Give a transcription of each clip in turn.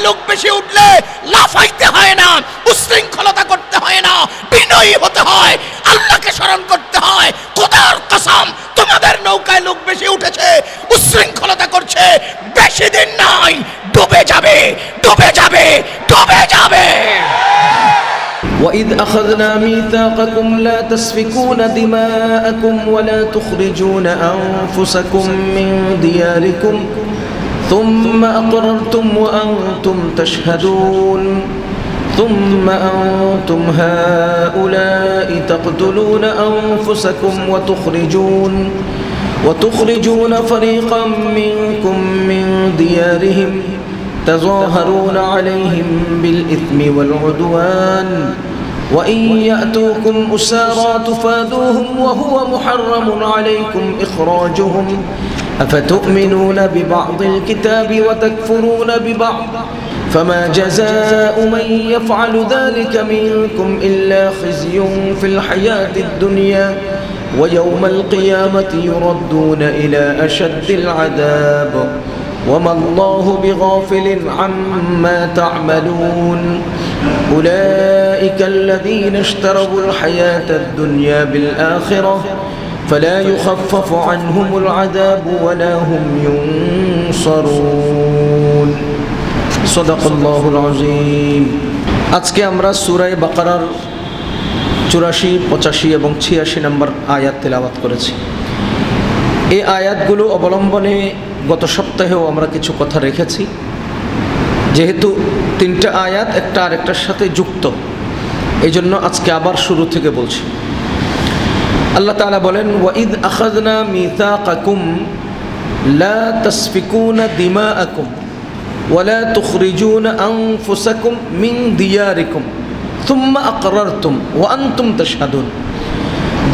লোক বেশি উঠলে লাফাইতে হয় না, উশৃঙ্খলতা করতে হয় না, বিনয়ী হতে হয়, আল্লাহকে স্মরণ করতে হয়। খোদার কসম, তোমাদের নৌকায় লোক বেশি উঠেছে, উশৃঙ্খলতা করছে, বেশি দিন নাই, ডুবে যাবে, ডুবে যাবে, ডুবে যাবে। وَإِذْ أَخَذْنَا مِيثَاقَكُمْ لَا تَسْفِكُونَ دِمَاءَكُمْ وَلَا تُخْرِجُونَ أَنفُسَكُمْ مِنْ دِيَارِكُمْ ثُمَّ أَقْرَرْتُمْ وَأَنْتُمْ تَشْهَدُونَ ثُمَّ أَنْتُمْ هَؤُلَاءِ تَقْتُلُونَ أَنفُسَكُمْ وَتُخْرِجُونَ فَرِيقًا مِنْكُمْ مِنْ دِيَارِهِمْ تظاهرون عليهم بالإثم والعدوان وإن يأتوكم أسارى تفادوهم وهو محرم عليكم إخراجهم أفتؤمنون ببعض الكتاب وتكفرون ببعض فما جزاء من يفعل ذلك منكم إلا خزي في الحياة الدنيا ويوم القيامة يردون إلى أشد العذاب وما الله بغافل عما تعملون أولئك الذين اشتروا الحياة الدنيا بالآخرة فلا يخفف عنهم العذاب ولا هم ينصرون صدق الله العظيم। আজকে আমরা সূরা বাকারার 84, 85 এবং 86 নম্বর আয়াত তেলাওয়াত করেছি। এই আয়াতগুলো অবলম্বনে গত সপ্তাহেও আমরা কিছু কথা রেখেছি। যেহেতু তিনটা আয়াত একটা আরেকটার সাথে যুক্ত, এই জন্য আজকে আবার শুরু থেকে বলছি। আল্লাহ তাআলা বলেন, ওয়াইদ আখাযনা মিসাকাকুম লা তাসফিকুনা দিমাআকুম ওয়ালা তুখরিজুনা আনফুসাকুম মিন দিয়ারিকুম সুম্মা আকরারতুম ওয়া আনতুম তাশহাদুন।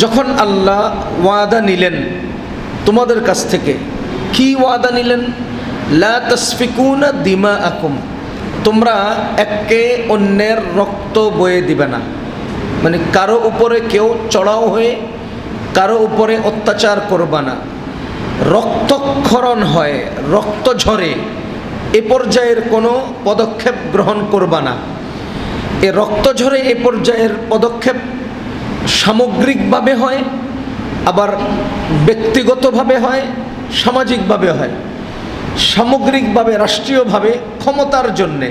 যখন আল্লাহ ওয়াদা নিলেন তোমাদের কাছ থেকে, কি ওয়াদা নিলেন? লা তাসফিকুনা দিমাআকুম, তোমরা একে অন্যের রক্ত বয়ে দিবে না। মানে কারো উপরে কেউ চড়াও হয়ে কারো উপরে অত্যাচার করবা না। রক্তক্ষরণ হয়, রক্ত ঝরে, এ পর্যায়ের কোনো পদক্ষেপ গ্রহণ করবা না। এ রক্ত ঝরে এ পর্যায়ের পদক্ষেপ সামগ্রিকভাবে হয়, আবার ব্যক্তিগতভাবে হয়, সামাজিকভাবে হয়। সামগ্রিকভাবে রাষ্ট্রীয়ভাবে ক্ষমতার জন্যে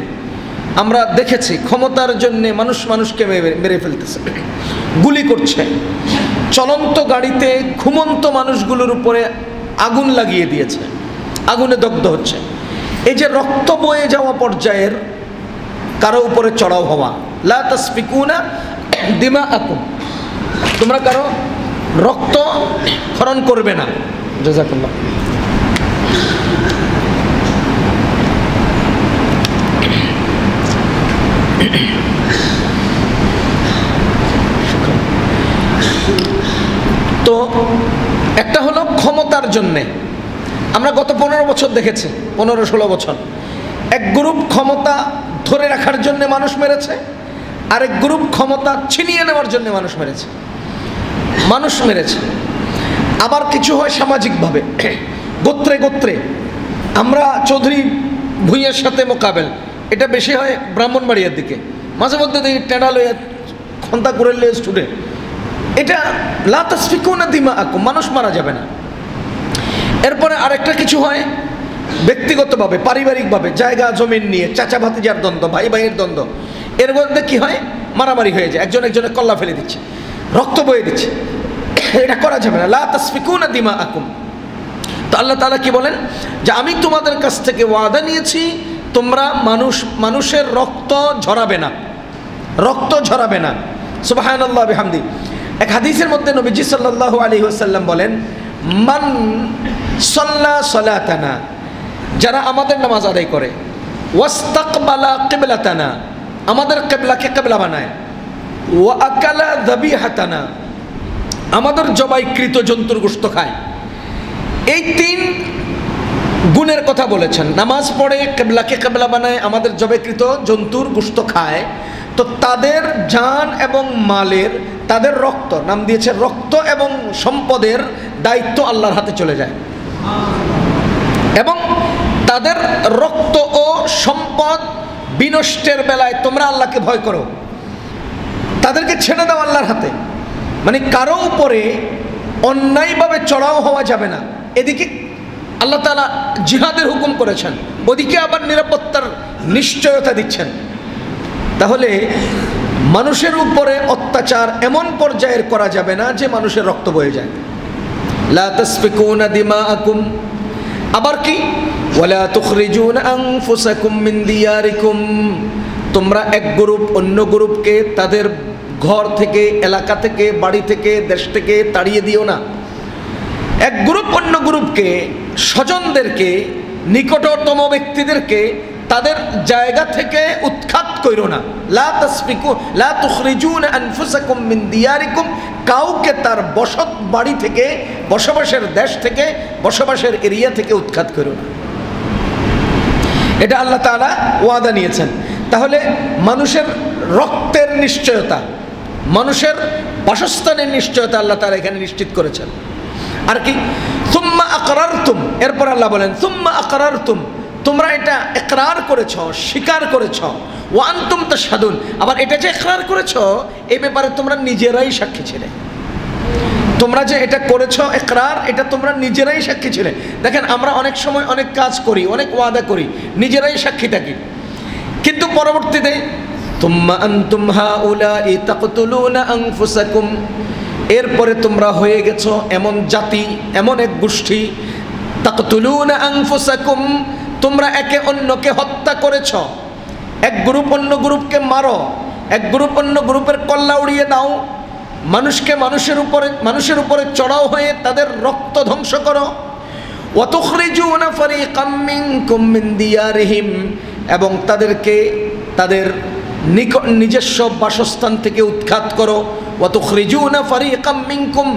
আমরা দেখেছি, ক্ষমতার জন্যে মানুষ মানুষকে মেরে ফেলতেছে, গুলি করছে, চলন্ত গাড়িতে ঘুমন্ত মানুষগুলোর উপরে আগুন লাগিয়ে দিয়েছে, আগুনে দগ্ধ হচ্ছে। এই যে রক্ত বয়ে যাওয়া পর্যায়ের কারো উপরে চড়াও হওয়া, লা তাসফিকুনা দিমাআকুম, তোমরা কারো রক্ত ক্ষরণ করবে না। জাযাকাল্লাহ। তো একটা হলো ক্ষমতার জন্যে, আমরা গত 15 বছর দেখেছি, 15-16 বছর এক গ্রুপ ক্ষমতা ধরে রাখার জন্য মানুষ মেরেছে, আরেক গ্রুপ ক্ষমতা ছিনিয়ে নেওয়ার জন্য মানুষ মেরেছে। আবার কিছু হয় সামাজিকভাবে, গোত্রে গোত্রে। আমরা চৌধুরী ভূঁইয়ার সাথে মোকাবেল, এটা বেশি হয় ব্রাহ্মণবাড়িয়ার দিকে, মাঝে মধ্যে দেখি টেনা লয়ে খন্তা করে লয়ে স্টুডেন্ট। এটা লা তাসফিকুনা দিমাআকুম, মানুষ মারা যাবে না। এরপরে আরেকটা কিছু হয় ব্যক্তিগতভাবে, পারিবারিকভাবে, জায়গা জমিন নিয়ে, চাচা ভাতিজার দ্বন্দ্ব, ভাই ভাইয়ের দ্বন্দ্ব, এর মধ্যে কি হয়? মারামারি হয়ে যায়, একজন একজনের কল্লা ফেলে দিচ্ছে, রক্ত বয়ে দিচ্ছে। এটা করা যাবে না, লা তাসফিকুনা দিমাআকুম। তো আল্লাহ তাআলা কি বলেন? যে আমি তোমাদের কাছ থেকে ওয়াদা নিয়েছি, তোমরা মানুষের রক্ত ঝরাবে না, রক্ত ঝরাবে না। সুবহানাল্লাহ বিহামদি। এক হাদিসের মধ্যে নবীজি সাল্লাল্লাহু আলাইহি ওয়াসাল্লাম বলেন, মান সাল্লা সালাতানা, যারা আমাদের নামাজ আদায় করে, ওয়াস্তাকবালা কিবলাতানা, আমাদের কিবলাকে কিবলা বানায়, ওয়া আকালা যাবিহাতানা, আমাদের জবাইকৃত জন্তুর গোশত খায়। এই 3 গুণের কথা বলেছেন। নামাজ পড়ে, কিবলাকে কিবলা বানায়, আমাদের জবাইকৃত জন্তুর গোশত খায়, তো তাদের জান এবং মালের, তাদের রক্ত, নাম দিয়েছে রক্ত এবং সম্পদের দায়িত্ব আল্লাহর হাতে চলে যায়, এবং তাদের রক্ত ও সম্পদ বিনষ্টের বেলায় তোমরা আল্লাহকে ভয় করো, তাদেরকে ছেড়ে দাও আল্লাহর হাতে। মানে কারো উপরে অন্যায়ভাবে চড়াও হওয়া যাবে না। এদিকে আল্লাহ তাআলা জিহাদের হুকুম করেছেন, ওদিকে আবার নিরাপত্তার নিশ্চয়তা দিচ্ছেন। তাহলে মানুষের উপরে অত্যাচার এমন পর্যায়ের করা যাবে না যে মানুষের রক্ত বয়ে যায়। লা তাসফিকুনা দিমাআকুম, আবার কি ওয়ালা তুখরিজুনা আনফুসাকুম মিন দিয়ারিকুম, তোমরা এক গ্রুপ অন্য গ্রুপকে তাদের ঘর থেকে, এলাকা থেকে, বাড়ি থেকে, দেশ থেকে তাড়িয়ে দিও না। এক গ্রুপ অন্য গ্রুপকে, স্বজনদেরকে, নিকটতম ব্যক্তিদেরকে তাদের জায়গা থেকে উৎখাত করো না। লা তাসফিকু লা তুখরিজুনা আনফুসাকুম মিন দিয়ারিকুম, কাউকে তার বসত বাড়ি থেকে, বসবাসের দেশ থেকে, বসবাসের এরিয়া থেকে উৎখাত করো না। এটা আল্লাহ তাআলা ওয়াদা নিয়েছেন। তাহলে মানুষের রক্তের নিশ্চয়তা, মানুষের বাসস্থানের নিশ্চয়তা আল্লাহ তাআলা এখানে নিশ্চিত করেছেন। আর কি সুম্মা আকরারতুম, এরপর আল্লাহ বলেন সুম্মা আকরারতুম, তোমরা এটা ইকরার করেছ, স্বীকার করেছ, ওয়া আনতুম তাশহাদুন, আবার এটা যে ইকরার করেছ এই ব্যাপারে তোমরা নিজেরাই সাক্ষী ছিলে। তোমরা যে এটা করেছ ইকরার, এটা তোমরা নিজেরাই সাক্ষী ছিলে। দেখেন আমরা অনেক সময় অনেক কাজ করি, অনেক ওয়াদা করি, নিজেরাই সাক্ষী থাকি, কিন্তু পরবর্তীতে তুম্মা আনতুম হাউলাই তাকতুলুনা আনফুসাকুম, এরপরে তোমরা হয়ে গেছো এমন জাতি, এমন এক গোষ্ঠী, তাকতুলুনা আনফুসাকুম, তোমরা একে অন্যকে হত্যা করেছ। এক গ্রুপ অন্য গ্রুপকে মারো, এক গ্রুপ অন্য গ্রুপের কল্লা উড়িয়ে দাও, মানুষের উপরে চড়াও হয়ে তাদের রক্ত ধ্বংস করো। ওয়া তুখরিজুনা ফারিকাম মিনকুম মিন দিয়ারিহিম, এবং তাদেরকে তাদের নিজস্ব বাসস্থান থেকে উৎখাত করো। ওয়া তুখরিজুনা ফারিকাম মিনকুম,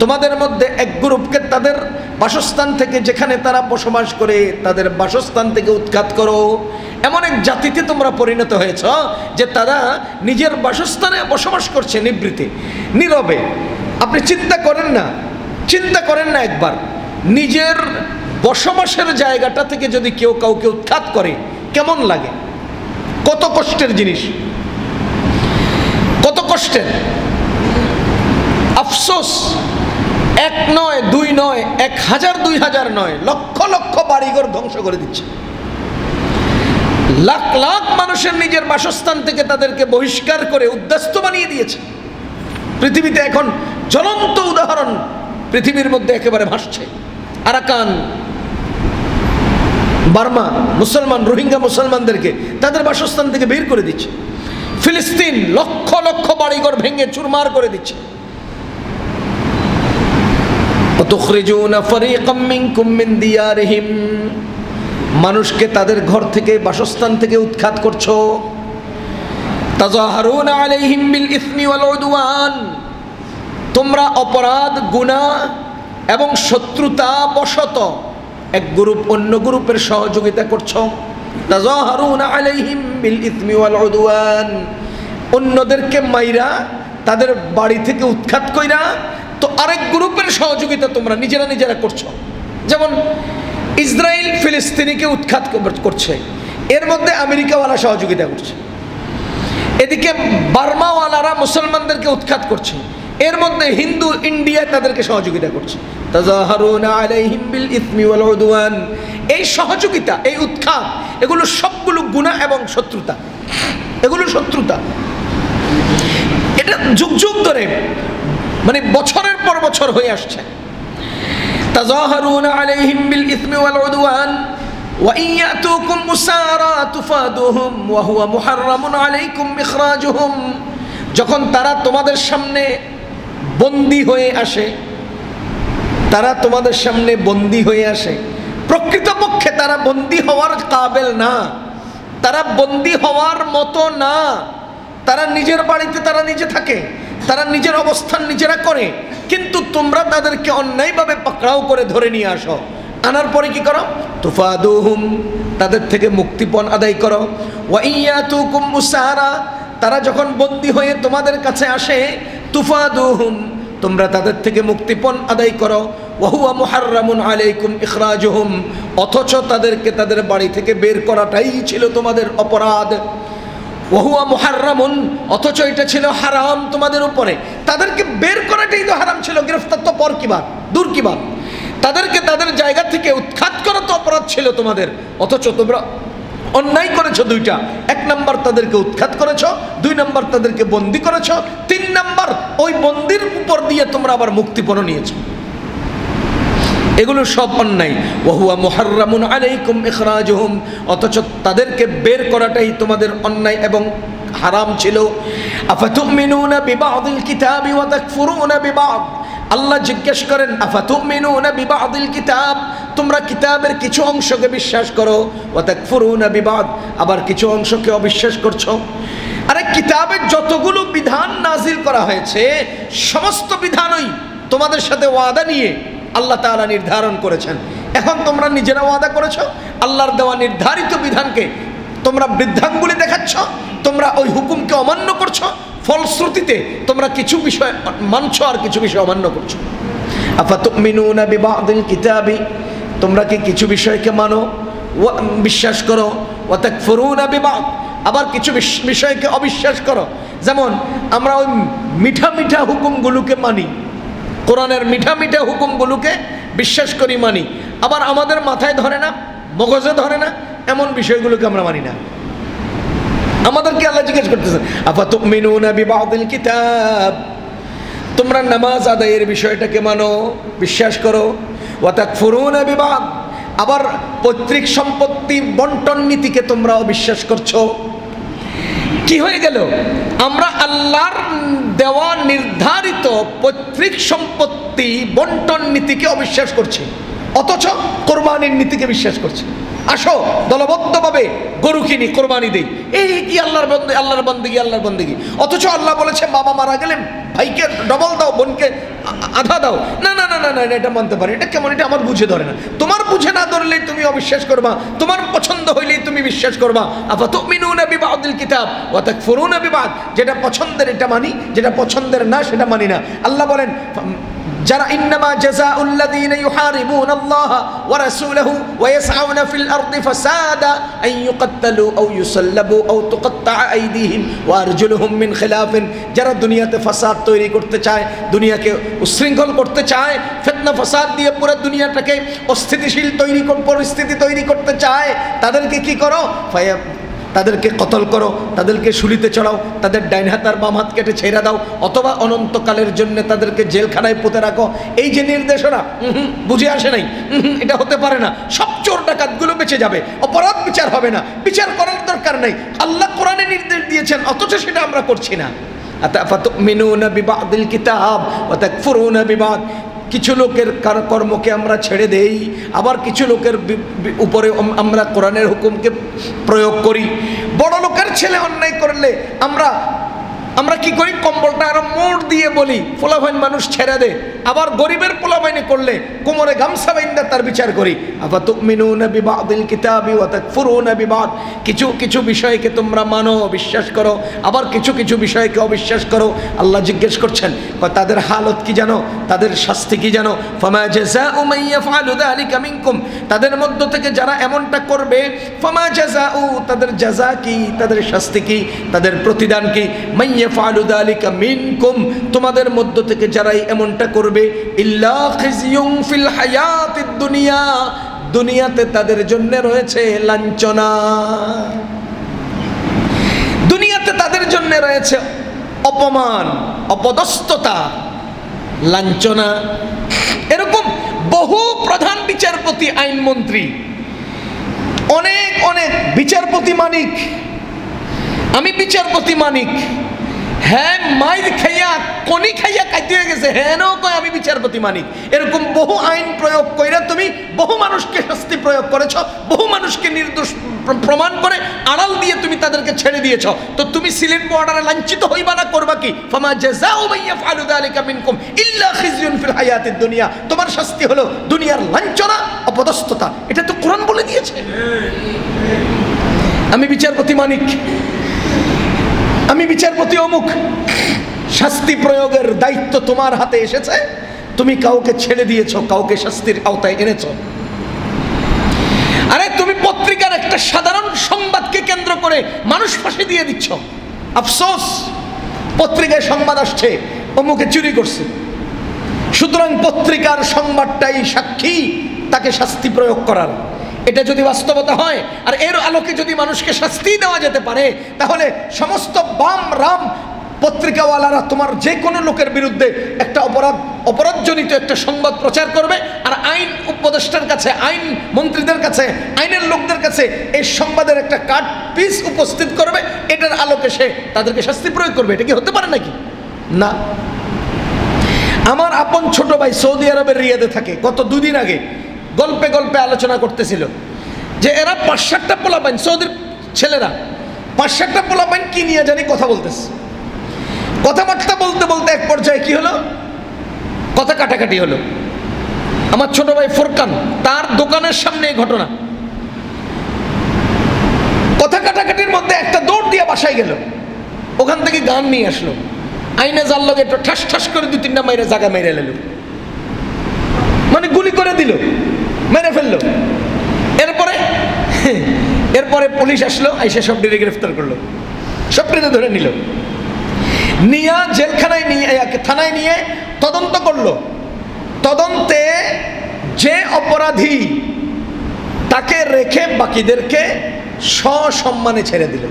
তোমাদের মধ্যে এক গ্রুপকে তাদের বাসস্থান থেকে, যেখানে তারা বসবাস করে, তাদের বাসস্থান থেকে উৎখাত করো। এমন এক জাতিতে তোমরা পরিণত হয়েছ যে তারা নিজের বাসস্থানে বসবাস করছে নিভৃতে, নীরবে। আপনি চিন্তা করেন না একবার, নিজের বসবাসের জায়গাটা থেকে যদি কেউ কাউকে উৎখাত করে কেমন লাগে? কত কষ্টের জিনিস, কত কষ্টের। আফসোস, এক নয়, দুই নয়, 1000 2000 নয়, লক্ষ লক্ষ বাড়িঘর ধ্বংস করে দিচ্ছে। লাখ লাখ মানুষের নিজের বাসস্থান থেকে তাদেরকে বহিষ্কার করে উদ্বাস্তু বানিয়ে দিয়েছে। পৃথিবীতে এখন জ্বলন্ত উদাহরণ পৃথিবীর মধ্যে একেবারে ভাসছে। আরাকান, বার্মা, মুসলমান, রোহিঙ্গা মুসলমানদেরকে তাদের বাসস্থান থেকে বের করে দিচ্ছে। ফিলিস্তিন লক্ষ লক্ষ বাড়িঘর ভেঙে চুরমার করে দিচ্ছে। তুখরিজুনা ফারিকাম মিনকুম মিন দিয়ারিহিম, মানুষকে তাদের ঘর থেকে, বাসস্থান থেকে উৎখাত করছো। তাযাহারুনা আলাইহিম বিল ইসমি ওয়াল উদওয়ান, তোমরা অপরাধ, গুনাহ এবং শত্রুতা বশত এক গ্রুপ অন্য গ্রুপের সহযোগিতা করছো। তাযাহারুনা আলাইহিম বিল ইসমি ওয়াল উদওয়ান, অন্যদেরকে মাইরা তাদের বাড়ি থেকে উৎখাত কইরা তো আরেক গ্রুপের সহযোগিতা তোমরা নিজেরা করছো। যেমন ইসরায়েল ফিলিস্তিনিকে উৎখাত করছে, এর মধ্যে আমেরিকাওয়ালা সহযোগিতা করছে। এদিকে বার্মাওয়ালারা মুসলমানদেরকে উৎখাত করছে, এর মধ্যে হিন্দু ইন্ডিয়া তাদেরকে সহযোগিতা করছে। তাযাহারুনা আলাইহিম বিল ইসমি ওয়াল উদওয়ান, এই সহযোগিতা, এই উৎখাত, এগুলো সবগুলো গুনাহ এবং শত্রুতা, এগুলো শত্রুতা। এটা যুগ যুগ ধরে, মানে বছরের পর বছর হয়ে আসছে। তাযাহারুনা আলাইহিম বিল ইসমি ওয়াল উদওয়ান ওয়া ইন ইয়াতুকুম মুসারা তুফাদুহুম ওয়া হুয়া মুহাররামুন আলাইকুম ইখরাজুহুম, যখন তারা তোমাদের সামনে বন্দী হয়ে আসে, তারা তোমাদের সামনে বন্দী হয়ে আসে, প্রকৃতপক্ষে তারা বন্দী হওয়ার কাবেল না, তারা বন্দী হওয়ার মতো না। তারা নিজের বাড়িতে তারা নিজে থাকে, তারা নিজের অবস্থান নিজেরা করে, কিন্তু তোমরা তাদেরকে অন্যায়ভাবে পাকড়াও করে ধরে নিয়ে আসো। আনার পরে কি করো? তুফাদুহুম, তাদের থেকে মুক্তিপণ আদায় করো। ওয়া ইয়াতুকুম মুসারা, তারা যখন বন্দী হয়ে তোমাদের কাছে আসে, তুফাদুহুম, তোমরা তাদের থেকে মুক্তিপণ আদায় করো। ওয়া হুয়া মুহাররামুন আলাইকুম ইখরাজুহুম, অথচ তাদেরকে তাদের বাড়ি থেকে বের করাটাই ছিল তোমাদের অপরাধ। ওয়া হুয়া মুহাররামুন, অথচ এটা ছিল হারাম তোমাদের উপরে। তাদেরকে বের করাটাই তো হারাম ছিল, গ্রেফতার তো পর কি বাত, দূর কি বাত। তাদেরকে তাদের জায়গা থেকে উৎখাত করা তো অপরাধ ছিল তোমাদের, অথচ তোমরা অন্যায় করেছো দুইটা। এক নাম্বার তাদেরকে উৎখাত করেছো, দুই নাম্বার তাদেরকে বন্দী করেছো, তিন নাম্বার ওই বন্দির উপর দিয়ে তোমরা আবার মুক্তিপণ নিয়েছো। এগুলো সব অন্যায়। ওয়া হুয়া মুহাররামুন আলাইকুম ইখরাজুহুম, অথচ তাদেরকে বের করাটাই তোমাদের অন্যায় এবং হারাম ছিল। আফাতুমিনুনা বিবাদিল কিতাবি ওয়া তাকফুরুনা বিবাদ, আল্লাহ জিজ্ঞেস করেন আফাতুমিনুনা বিবাদিল কিতাব, তোমরা কিতাবের কিছু অংশকে বিশ্বাস করো, ওয়া তাকফুরুনা বিবাদ, আবার কিছু অংশকে অবিশ্বাস করছো। আরে কিতাবের যতগুলো বিধান নাজিল করা হয়েছে সমস্ত বিধানই তোমাদের সাথে ওয়াদা নিয়ে আল্লাহ তাআলা নির্ধারণ করেছেন। এখন তোমরা নিজেরা ওয়াদা করেছো, আল্লাহর দেওয়া নির্ধারিত বিধানকে তোমরা বৃদ্ধাঙ্গুলি দেখাচ্ছ, তোমরা ওই হুকুমকে অমান্য করছো, ফলশ্রুতিতে তোমরা কিছু বিষয় মানছো আর কিছু বিষয় অমান্য করছো। আফাতুমিনুনা বিবাদিল কিতাবি, তোমরা কি কিছু বিষয়কে মানো, বিশ্বাস করো, ওয়া তাকফুরুনা বিবাদ, আবার কিছু বিষয়কে অবিশ্বাস করো। যেমন আমরা ওই মিঠা মিঠা হুকুমগুলোকে মানি, কোরআনের মিঠা মিঠা হুকুমগুলোকে বিশ্বাস করি, মানি, আবার আমাদের মাথায় ধরে না, মগজে ধরে না, এমন বিষয়গুলোকে আমরা মানি না। আমাদেরকে আল্লাহ জিজ্ঞেস করতেছেন আফাতুমিনুনা বিবাদিল কিতাব, তোমরা নামাজ আদায়ের বিষয়টাকে মানো, বিশ্বাস করো, ওয়া তাকফুরুনা বিবাদ, আবার পৈতৃক সম্পত্তি বন্টন নীতিকে তোমরা অবিশ্বাস করছো। কি হয়ে গেল? আমরা আল্লাহর দেওয়া নির্ধারিত পৈতৃক সম্পত্তি বন্টন নীতিকে অবিশ্বাস করছি, অথচ কোরবানির নীতিকে বিশ্বাস করছি। আসো দলবদ্ধভাবে গরু কিনি, কোরবানি দেই, এই কি আল্লাহর বন্দেগী, আল্লাহর বন্দেগী। অথচ আল্লাহ বলেছে বাবা মারা গেলে ভাইকে ডবল দাও, বোনকে আধা দাও। না না না না না, এটা মানতে পারি, এটা কেমন, এটা আমার বুঝে ধরে না। তোমার বুঝে না ধরলেই তুমি অবিশ্বাস করবা, তোমার পছন্দ হইলেই তুমি বিশ্বাস করবা। আফাতুমিনুনা বিবাদিল কিতাব ওয়া তাকফুরুনা বিবাদ, যেটা পছন্দের এটা মানি, যেটা পছন্দের না সেটা মানি না। আল্লাহ বলেন যারা ইন্নামা জাযাউল্লাযীনা ইউহারিবুনাল্লাহা ওয়া রাসূলাহু ওয়া ইয়াসআউনা ফিল আরদি ফাসাদা আন ইউকাত্তালু আও ইউসাল্লাবু আও তুকাত্তাআ আইদিহিম ওয়া আরজুলুহুম মিন খিলাফিন, যারা দুনিয়াতে ফাসাদ তৈরি করতে চায়, দুনিয়াকে উশৃঙ্খল করতে চায়, ফিতনা ফাসাদ দিয়ে পুরো দুনিয়াটাকে অস্থিতিশীল পরিস্থিতি তৈরি করতে চায়, তাদেরকে কি করো? তাদেরকে কতল করো, তাদেরকে শুলিতে চড়াও, তাদের ডাইন হাত আর বাম হাত কেটে ছেড়ে দাও, অথবা অনন্তকালের জন্য তাদেরকে জেলখানায় পুঁতে রাখো। এই যে নির্দেশনা বুঝে আসে নাই, এটা হতে পারে না। সব চোর ডাকাতগুলো বেঁচে যাবে, অপরাধ বিচার হবে না, বিচার করার দরকার নেই। আল্লাহ কোরআনে নির্দেশ দিয়েছেন, অথচ সেটা আমরা করছি না। আফাতুমিনুনা বিবাদিল কিতাব ওয়া তাকফুরুনা বিবাদ, কিছু লোকের কর্মকে আমরা ছেড়ে দেই, আবার কিছু লোকের উপরে আমরা কোরআনের হুকুমকে প্রয়োগ করি। বড় লোকের ছেলে অন্যায় করলে আমরা কি করি? কম্বলটা আরো মোড় দিয়ে বলি পোলাভাইন মানুষ ছেড়ে দে, আবার গরিবের পোলাভাইনে করলে কোমরে গামছা বাইন্দা তার বিচার করি। আফাতুমিনুনা বিবাদিল কিতাবি ওয়া তাকফুরুনা বিবাদ, কিছু কিছু বিষয়কে তোমরা মানো, বিশ্বাস করো, আবার কিছু কিছু বিষয়কে অবিশ্বাস করো। আল্লাহ জিজ্ঞেস করছেন তাদের হালত কি জানো, তাদের শাস্তি কি জানো? ফামা জাযাউ মান ইয়াফআলু যালিকা মিনকুম, তাদের মধ্য থেকে যারা এমনটা করবে, ফামা জাযাউ, তাদের জাযা কি, তাদের শাস্তি কি, তাদের প্রতিদান কি? মান ইয়াফআলু যালিকা মিনকুম, তোমাদের মধ্য থেকে যারাই এমনটা করবে, ইল্লা খিজিয়ুন ফিল হায়াতিদ দুনিয়া, দুনিয়াতে তাদের জন্য রয়েছে লাঞ্ছনা, দুনিয়াতে তাদের জন্য রয়েছে অপমান, অপদস্থতা, লাঞ্ছনা। এরকম বহু প্রধান বিচারপতি, আইনমন্ত্রী, অনেক অনেক বিচারপতি মানিক, আমি বিচারপতি মানিক, হ্যাঁ মাইর খাইয়া কনি খাইয়া কাইতে হয়ে গেছে, হ্যাঁ নাও কয় আমি বিচারপতি মানিক। এরকম বহু আইন প্রয়োগ কইরা তুমি বহু মানুষকে শাস্তি প্রয়োগ করেছ, বহু মানুষকে নির্দোষ প্রমাণ করে আড়াল দিয়ে তুমি তাদেরকে ছেড়ে দিয়েছ। তো তুমি সিলেট বর্ডারে লাঞ্ছিত হইবা না, করবা কি? ফামা জাযাউ মান ইয়াফআলু যালিকা মিনকুম ইল্লা খিজিয়ুন ফিল হায়াতিদ দুনিয়া, তোমার শাস্তি হলো দুনিয়ার লাঞ্ছনা, অপদস্থতা। এটা তো কোরআন বলে দিয়েছে। আমি বিচারপতি মানিক, আমি বিচারপতি অমুক, শাস্তি প্রয়োগের দায়িত্ব তোমার হাতে এসেছে, তুমি কাউকে ছেড়ে দিয়েছো, কাউকে শাস্তির আওতায় এনেছো। আরে তুমি পত্রিকার একটা সাধারণ সংবাদকে কেন্দ্র করে মানুষ ফাঁসি দিয়ে দিচ্ছ। আফসোস, পত্রিকায় সংবাদ আসছে অমুকে চুরি করছে, সুতরাং পত্রিকার সংবাদটাই সাক্ষী তাকে শাস্তি প্রয়োগ করার। এটা যদি বাস্তবতা হয় আর এর আলোকে যদি মানুষকে শাস্তি দেওয়া যেতে পারে, তাহলে সমস্ত বাম রাম পত্রিকাওয়ালারা তোমার যে কোনো লোকের বিরুদ্ধে একটা অপরাধজনিত একটা সংবাদ প্রচার করবে, আর আইন উপদেষ্টার কাছে, আইন মন্ত্রীদের কাছে, আইনের লোকদের কাছে এই সংবাদের একটা কাট পিস উপস্থিত করবে, এটার আলোকে সে তাদেরকে শাস্তি প্রয়োগ করবে। এটা কি হতে পারে নাকি? না। আমার আপন ছোট ভাই সৌদি আরবের রিয়াদে থাকে, গত দুদিন আগে গল্পে গল্পে আলোচনা করতেছিল যে এরা ৫-৭টা পোলাপাইন, সৌদির ছেলেরা ৫-৭টা পোলাপাইন কি নিয়ে জানি কথা বলতেছে। কথাবার্তা বলতে বলতে এক পর্যায়ে কি হলো, কথা কাটাকাটি হলো। আমার ছোট ভাই ফোরকান, তার দোকানের সামনে এই ঘটনা। কথা কাটাকাটির মধ্যে একটা দৌড় দিয়ে বাসায় গেল, ওখান থেকে গান নিয়ে আসলো, আইনে জাল লগে একটু ঠাস ঠাস করে ২-৩টা মাইরে জায়গা মেরে এলো, মানে গুলি করে দিল, মেরে ফেললো। এরপরে পুলিশ আসলো, আইসা সবটিকে গ্রেফতার করলো, সবটিকে ধরে নিল, নিয়ে জেলখানায় নিয়ে, থানায় নিয়ে তদন্ত করলো। তদন্তে যে অপরাধী তাকে রেখে বাকিদেরকে সসম্মানে ছেড়ে দিল।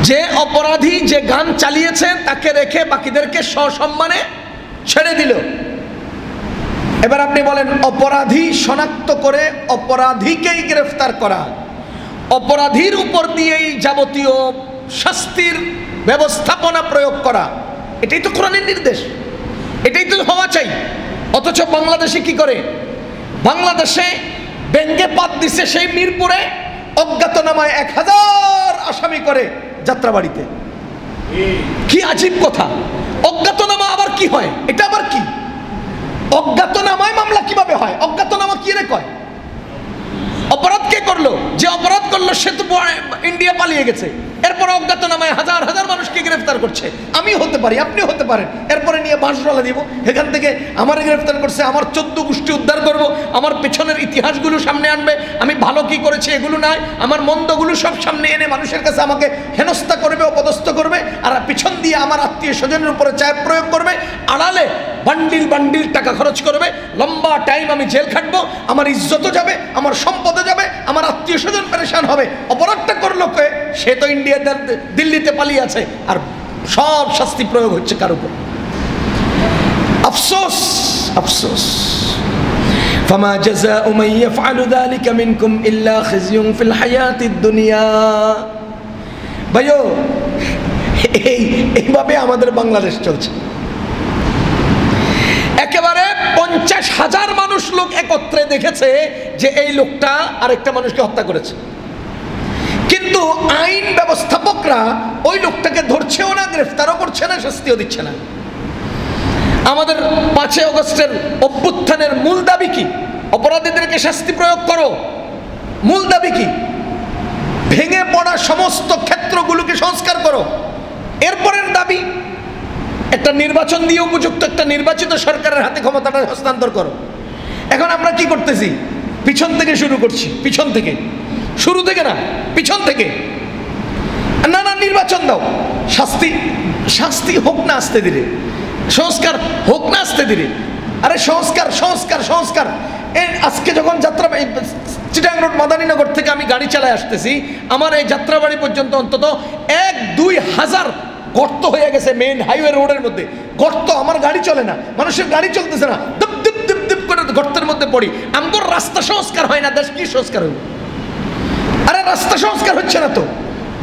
যে অপরাধী, যে গান চালিয়েছে তাকে রেখে বাকিদেরকে সসম্মানে ছেড়ে দিল। এবার আপনি বলেন, অপরাধী শনাক্ত করে অপরাধীকেই গ্রেফতার করা, অপরাধীর উপর দিয়েই যাবতীয় শাস্তির ব্যবস্থাপনা প্রয়োগ করা, এটাই তো কোরআনের নির্দেশ, এটাই তো হওয়া চাই। অথচ বাংলাদেশে কি করে? বাংলাদেশে ব্যঙ্গে পাত দিছে সেই মিরপুরে অজ্ঞাতনামায় ১,০০০ আসামি করে যাত্রাবাড়িতে। কি আজীব কথা! অজ্ঞাতনামা আবার কি হয়? এটা আবার কি? অজ্ঞাতনামায় মামলা কিভাবে হয়? অজ্ঞাতনামা কি রে কয়? অপরাধ কে করলো? যে অপরাধ করলো সে তো ইন্ডিয়া পালিয়ে গেছে, এরপরে অজ্ঞাতনামায় হাজার হাজার মানুষকে গ্রেফতার করছে। আমি হতে পারি, আপনিও হতে পারেন, এরপরে নিয়ে বাঁশডালা দিব, এখান থেকে আমার গ্রেফতার করছে, আমার 14 গোষ্ঠী উদ্ধার করব, আমার পেছনের ইতিহাসগুলো সামনে আনবে, আমি ভালো কি করেছি এগুলো নয়, আমার মন্দগুলো সব সামনে এনে মানুষের কাছে আমাকে হেনস্থা করবে, অপদস্থ করবে, আর পিছন দিয়ে আমার আত্মীয় স্বজনের উপরে চাপ প্রয়োগ করবে, আড়ালে বান্ডিল বান্ডিল টাকা খরচ করবে, লম্বা টাইম আমি জেল খাটবো, আমার ইজ্জতও যাবে, আমার সম্পদও যাবে, আমার আত্মীয় স্বজন পেরেশান হবে। অপরাধটা করলো কে? সে তো ইন্ডিয়া দিল্লিতে পালিয়ে আছে, আর সব শাস্তি প্রয়োগ হচ্ছে কার উপর? আফসোস, আফসোস। ফামা জাযাউ মান ইয়াফআলু যালিকা মিনকুম ইল্লা খিজয়ুন ফিল হায়াতিদ দুনিয়া। ভাইও, এইভাবে আমাদের বাংলাদেশ চলছে। একেবারে ৫০,০০০ মানুষ লোক একত্রে দেখেছে যে এই লোকটা আরেকটা মানুষকে হত্যা করেছে, কিন্তু আইন ব্যবস্থাপকরা ওই লোকটাকে ধরছেও না, গ্রেফতারও করছে না, শাস্তিও দিচ্ছে না। আমাদের ৫ই আগস্টের অভ্যুত্থানের মূল দাবি কি? অপরাধীদেরকে শাস্তি প্রয়োগ করো। মূল দাবি কি? ভেঙে পড়া সমস্ত ক্ষেত্রগুলোকে সংস্কার করো। এরপরের দাবি একটা নির্বাচন দিয়ে উপযুক্ত একটা নির্বাচিত সরকারের হাতে ক্ষমতাটা হস্তান্তর করো। এখন আমরা কি করতেছি? পিছন থেকে শুরু করছি, পিছন থেকে, শুরু থেকে না, পিছন থেকে। না না, নির্বাচন দাও, শাস্তি শাস্তি হোক না আস্তে ধীরে, সংস্কার হোক না আস্তে ধীরে। আরে সংস্কার সংস্কার সংস্কার। এই আজকে যখন যাত্রা, চিটাং রোড মাদানীনগর থেকে আমি গাড়ি চালায় আসতেছি, আমার এই যাত্রাবাড়ি পর্যন্ত অন্তত ১-২ হাজার গর্ত হয়ে গেছে মেইন হাইওয়ে রোডের মধ্যে। গর্ত, আমার গাড়ি চলে না, মানুষের গাড়ি চলতেছে না, দুপ দুপ দুপ দুপ করে গর্তের মধ্যে পড়ি। আমগোর রাস্তা সংস্কার হয় না, দেশ কি সংস্কার হইব? আরে রাস্তা সংস্কার হচ্ছে না তো,